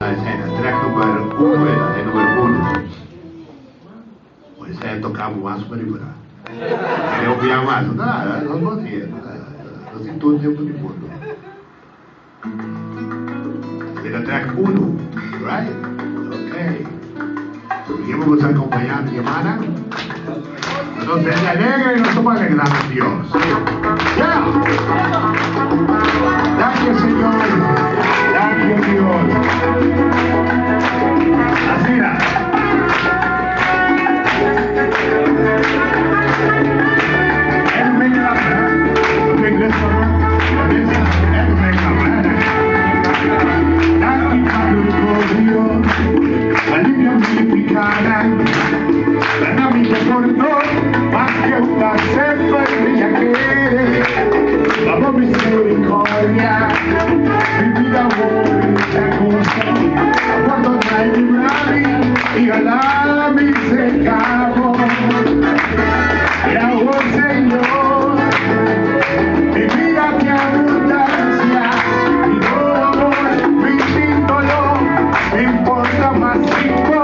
Track nummer 1 en número 1. Por isso aí tocava o máximo para livrar. Queria ouvir a mais? Não fazia. Não tem todo tempo de mundo. Era track 1, right? Ok. Seguimos acompañando, hermana. Entonces se alegra y nos toma alegramos Dios. ¡Ya! Gracias, Señor. Gracias, Dios. Así era. Él me llama. Me llama. Él me llama. Aquí para Dios. Alivia mi picada. La mi recordó más que una cepa y ella quiere. Vamos misericordia. Mi vida bonita cosa. Cuando no hay librari y a mi secado. Y hago Señor. Mi vida que abundancia. Y todo amor, mi símbolo. Me importa más cinco.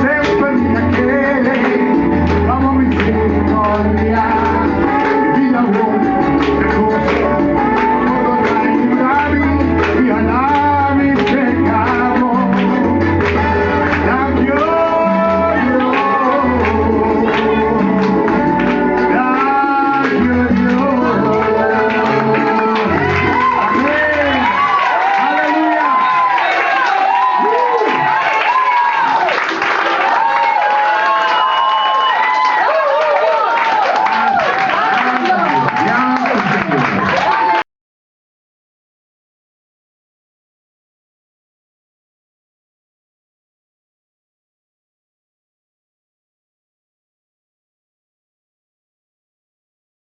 Sempre